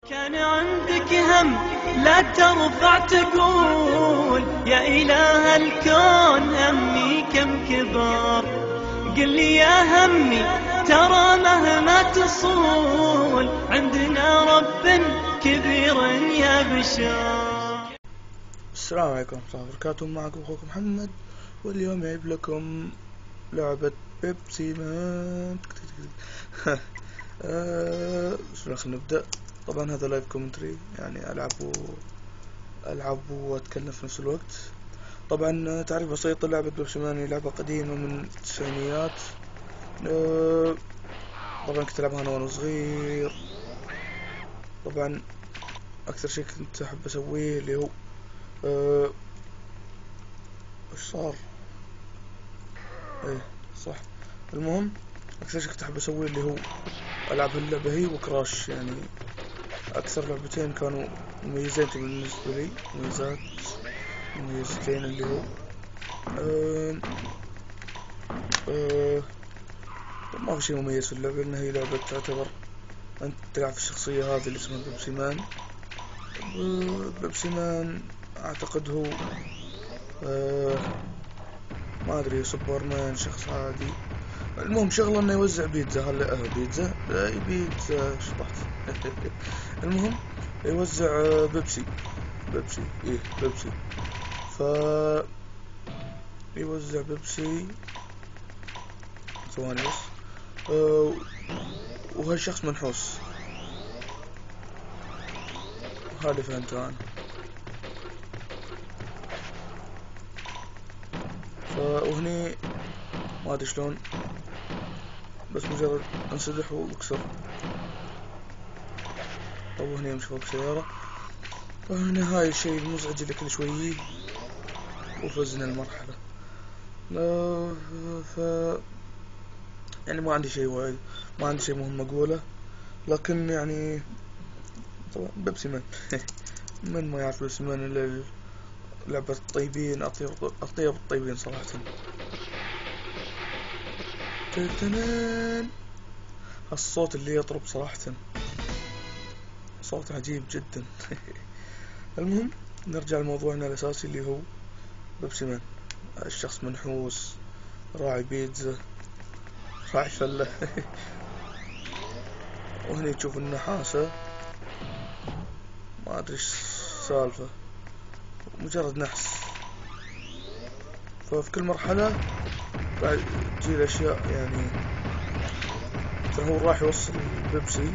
كان عندك هم لا ترفع تقول يا إله الكون همي كم كبر. قل لي يا همي ترى مهما تصول عندنا رب كبير يا بشر. السلام عليكم ورحمة الله وبركاته. معكم أخوكم محمد، واليوم جايب لكم لعبة بيبسي مان. بسم الله، خلينا نبدأ. طبعا هذا لايف كومنتري، يعني ألعب وأتكلم في نفس الوقت. طبعا تعريف بسيط، لعبة بيبسي مان لعبة قديمة من التسعينيات. طبعا كنت ألعبها أنا وأنا صغير. طبعا أكثر شيء كنت أحب أسويه اللي هو ايش صار؟ ايه صح. المهم اكثر شيء كنت احب اسويه اللي هو العب اللعبة هي وكراش، يعني اكثر لعبتين كانوا مميزين بالنسبة لي، مميزتين اللي هو ما في شيء مميز في اللعبة، انها هي لعبة تعتبر انت تلعب في الشخصية هذه اللي اسمها بيبسي مان. بيبسي مان اعتقد هو ما ادري سوبرمان، شخص عادي. المهم شغله انه يوزع بيتزا. هلا بيتزا شطحت. المهم يوزع بيبسي. بيبسي ف يوزع بيبسي. ثواني بس. وهالشخص منحوس، هذا فهمته انا. وهني ما ادري شلون، بس مجرد انسدح واكسر. طب هني امشي فوق سيارة. وهنا هاي الشيء المزعج اللي كل شوي وفزنا المرحلة. ف يعني ما عندي شيء وايد، ما عندي شيء مهم اقوله، لكن يعني طبعا بيبسي مان. من ما يعرف بيبسي مان الا لعبة الطيبين، اطيب الطيبين صراحة. تنتنين، الصوت اللي يطرب صراحة، صوت عجيب جدا. المهم نرجع لموضوعنا الاساسي اللي هو بيبسي مان. الشخص منحوس، راعي بيتزا، راعي فلة. وهني تشوف النحاسة، ما ادري ايش السالفة، مجرد نحس. ففي كل مرحلة راح تجي الاشياء، يعني مثلا هو راح يوصل بيبسي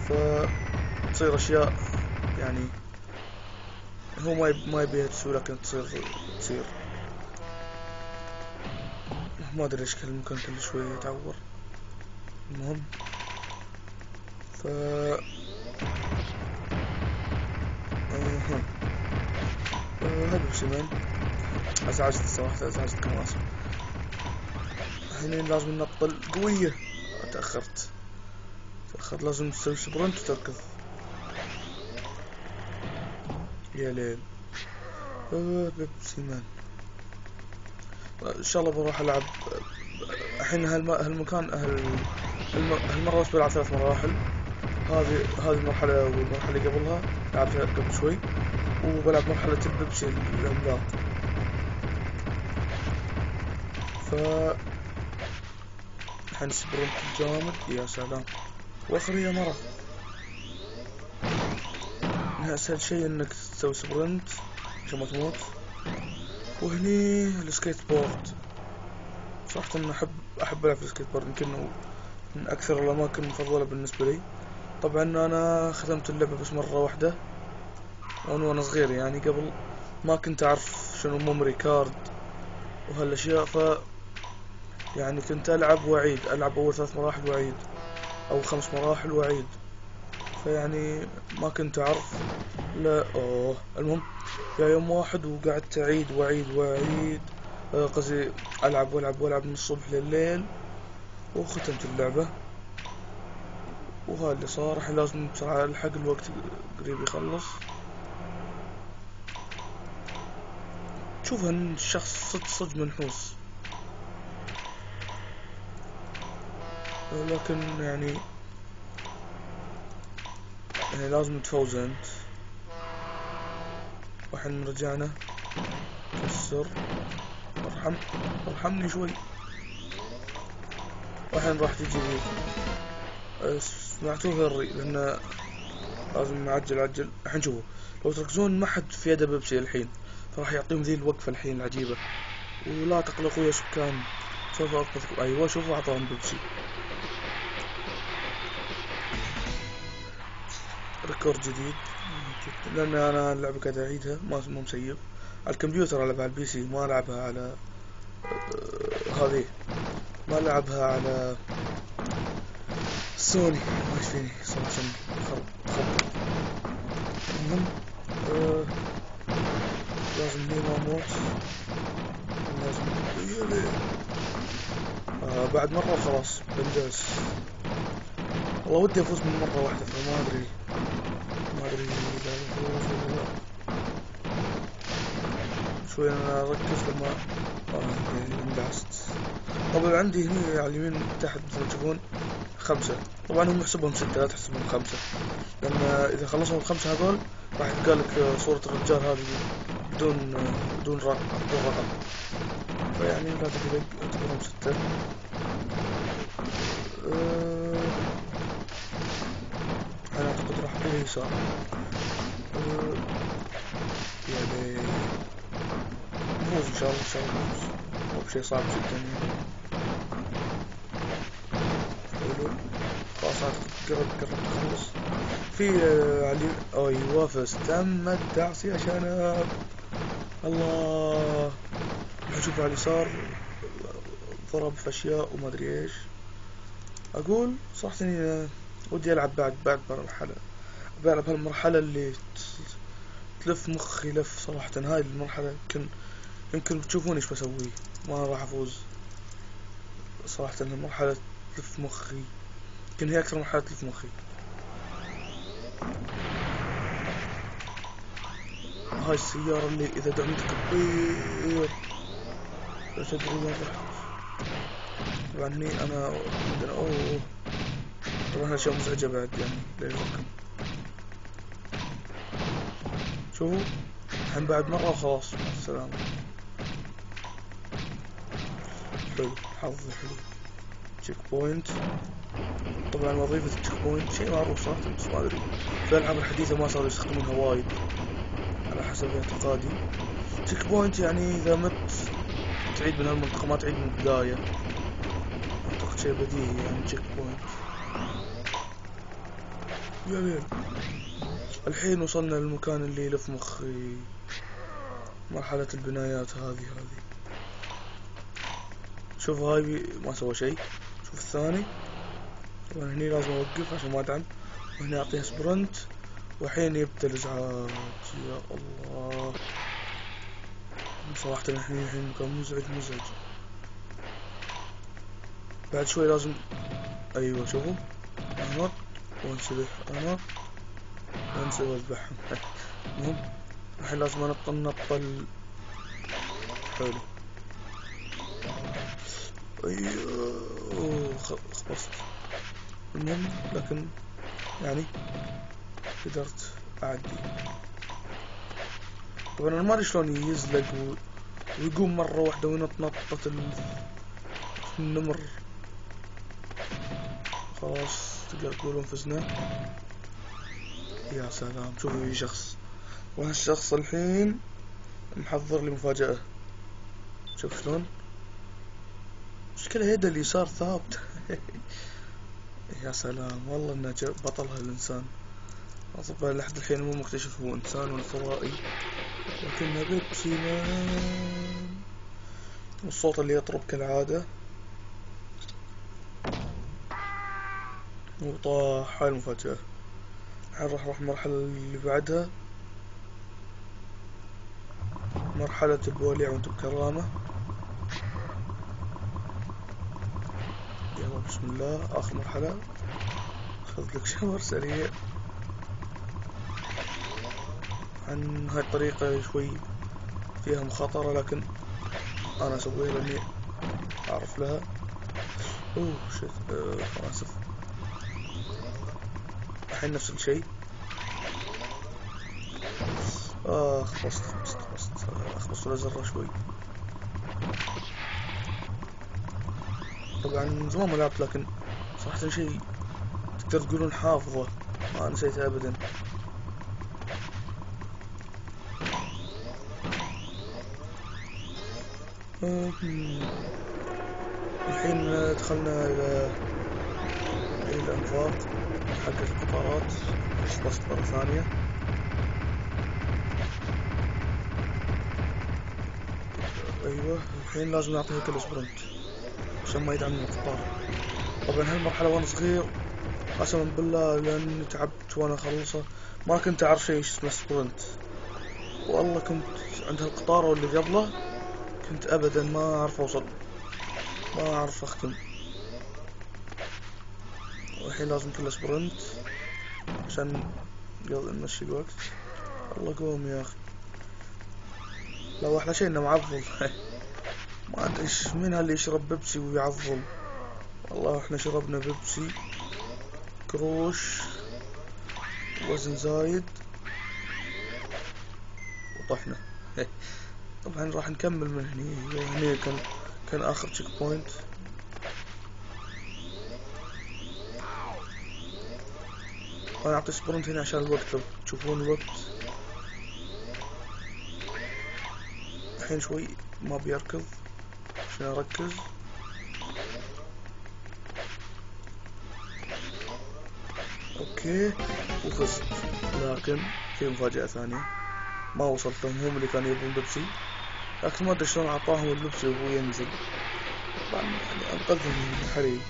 فتصير اشياء، يعني هو ما يبيها تسوي لكن تصير. ما ادري ليش المكان كل شوي يتعور. المهم هذا بيبسي مان. ازعجت صراحة، ازعجت كم اسف. هنا لازم ننطل قوية. تأخرت، لازم تسوي سبرنت وتركض. يا ليل. بيبسي مان ان شاء الله بروح العب الحين. هالمكان هالمرة بس بلعب 3 مراحل. هذه المرحلة والمرحلة اللي قبلها لعبتها قبل شوي، وبلعب مرحلة البيبسي العملاق. الحين سبرنت جامد، يا سلام. واخر يا مرة انها اسهل شيء انك تسوي سبرنت عشان ما تموت. وهني السكيت بورد، صراحة أنا أحب ألعب في السكيت بورد، يمكن من أكثر الأماكن المفضلة بالنسبة لي. طبعا أنا ختمت اللعبة بس مرة واحدة وأنا صغير، يعني قبل ما كنت أعرف شنو ميموري كارد وهالأشياء. يعني كنت ألعب وأعيد، ألعب أول 3 مراحل وأعيد، أو 5 مراحل وأعيد. فيعني ما كنت أعرف. لا المهم يا يوم واحد وقعدت أعيد وأعيد، قصدي ألعب من الصبح لليل، وختمت اللعبة. وهذا اللي صار. الحين لازم بسرعة ألحق، الوقت قريب يخلص. تشوف ان الشخص صدق منحوس، لكن يعني يعني لازم نتفوز انت. والحين رجعنا كسر. ارحمني شوي. والحين راح تجي سمعتوه هري لأنه لازم عجل. الحين شوفوا لو تركزون ما حد في يده بيبسي الحين، فراح يعطيهم ذي الوقفة الحين العجيبة. ولا تقلقوا يا سكان، شوفوا أوقفكم. أيوة شوفوا أعطاهم بيبسي. ريكورد جديد لأن أنا اللعبة قاعد أعيدها ما مسيب على الكمبيوتر، ألعبها على البي سي، ما ألعبها على هذه، ما ألعبها على سوني. ما فيني صراحة خرب. المهم لازم لي ما أموت. لازم بعد مرة وخلاص بندرس. والله ودي أفوز من مرة واحدة، فما أدري إذا أفوز ولا لا. شوي أنا أركز لما اندعست. طبعا عندي هنا على اليمين تحت مثل ما تشوفون 5. طبعا هم يحسبهم 6، لا تحسبهم 5، لأن إذا خلصوا ال5 هذول راح يلقى لك صورة الرجال هذه بدون رقم. فيعني لا تعتبرهم 6. أنا أعتقد راح أعطيه يسار. يعني نفوز إن شاء الله نفوز. مو بشي صعب جدا يعني. حلو خلاص قربت أخلص. في علي أيوة فزت. تم الدعس يا شباب. الله. نشوف على اليسار ضرب في أشياء وما أدري إيش. أقول صراحة إني ودي ألعب بعد مرحلة. بلعب هالمرحلة اللي تلف مخي لف صراحة. هاي المرحلة يمكن بتشوفون إيش بسوي. ما راح أفوز صراحة. المرحلة تلف مخي، يمكن هي أكثر مرحلة تلف مخي. هاي السيارة اللي إذا دعمتك كبير لا تدري وين رحت. طبعا هني أنا عندنا طبعا أشياء مزعجة بعد يعني للركب. شوفوا الحين بعد مرة وخلاص. السلام. حلو حظ حلو. تشيك بوينت. طبعا وظيفة التشيك بوينت شيء معروف صراحة، بس ما أدري في الألعاب الحديثة ما صاروا يستخدمونها وايد على حسب اعتقادي. تشيك بوينت يعني إذا مت تعيد من هالمنطقة، ما تعيد من البداية. أعتقد شيء بديهي يعني تشيك بوينت. يا الحين وصلنا للمكان اللي يلف مخي، مرحلة البنايات هذه. شوفوا هاي ما سوى شيء. شوف الثاني. طبعا هني لازم أوقف عشان ما أدعم، وهنا أعطيها سبرنت، وحين يبدأ الإزعاج. يا الله صراحة الحين مكان مزعج. بعد شوي لازم أيوة شوفوا أنط وانسلح، أنط وانسل واذبحهم. المهم الحين لازم أنط النطة حلو. أيوه خبصت. المهم لكن يعني قدرت أعدي. طبعا أنا ما أدري شلون يزلق ويقوم مرة واحدة وينط نطة النمر. خلاص تقولون فزنا. يا سلام. شوفوا في شخص، وهالشخص الحين محضر لي مفاجأة. شوف شلون مشكلة يده اليسار ثابت. يا سلام والله انه بطل هالإنسان. طبعا لحد الحين مو مكتشف هو إنسان ولا فضائي، لكنه بيبسي مان. والصوت اللي يطرب كالعادة. وطاح. هاي المفاجأة. الحين راح المرحلة اللي بعدها، مرحلة البوليع وانتم بكرامة. يلا بسم الله. آخر مرحلة. خذ لك شاور سريع. عن هاي الطريقة شوي فيها مخاطرة، لكن أنا أسويها لأني أعرف لها. شيت. آسف. الحين نفس الشيء خلصت اخلص ولا زرة شوي. طبعا من زمان ما لعبت، لكن صراحة شيء تقدر تقولون حافظه، ما نسيته ابدا. الحين دخلنا الى الانفاق حق القطارات، خلصت مرة ثانية. ايوه الحين لازم نعطيه كل سبرنت عشان ما يدعم القطار. طبعا هالمرحلة وانا صغير قسما بالله لاني تعبت وانا اخلصه، ما كنت اعرف شيء اسمه سبرنت، والله كنت عند هالقطار واللي قبله كنت ابدا ما اعرف اوصل، ما اعرف اختم. والحين لازم كله سبرنت عشان نمشي الوقت. والله قوم يا اخي. لو احلى شيء انه معضل ما ادري مين اللي يشرب بيبسي ويعضل. والله احنا شربنا بيبسي كروش وزن زايد وطحنا. طبعا راح نكمل من هني كان اخر تشيك بوينت. انا اعطي سبرنت هنا عشان الوقت، لو تشوفون الوقت الحين شوي ما بيركض عشان اركز. اوكي وفزت، لكن في مفاجأة ثانية ما وصلت لهم، هم اللي كانوا يبون بيبسي لكن ما ادري شلون اعطاهم البيبسي وهو ينزل، طبعا يعني انقذهم من الحريق،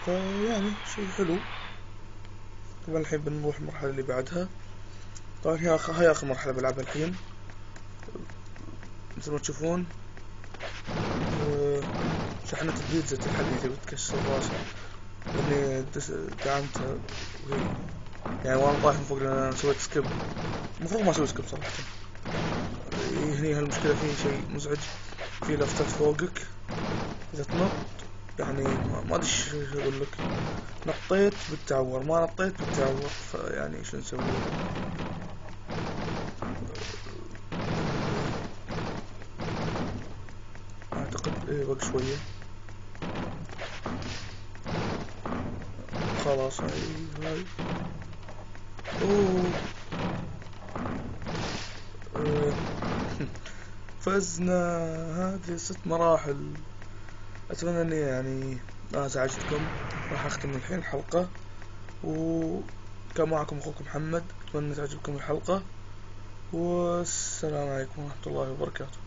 فيعني شيء حلو. طبعا الحين بنروح المرحلة اللي بعدها. طبعا هاي اخر مرحلة بلعبها الحين. مثل ما تشوفون شحنة البيتزا تلحقني تبي تكسر راسي لاني دعمتها يعني وانا طايح من فوق لان انا سويت سكيب، المفروض ما اسوي سكيب صراحة. هني هالمشكلة في شيء مزعج، في لفتات فوقك اذا تنط يعني ما ادري ايش اقول لك، نطيت بالتعور ما نطيت بالتعور، فيعني شو نسوي. اعتقد بقى شوية خلاص. هاي اوه فزنا. هذه 6 مراحل. اتمنى اني يعني ما ازعجتكم. راح اختم الحين الحلقة، وكان معكم اخوكم محمد. اتمنى تعجبكم الحلقة، والسلام عليكم ورحمة الله وبركاته.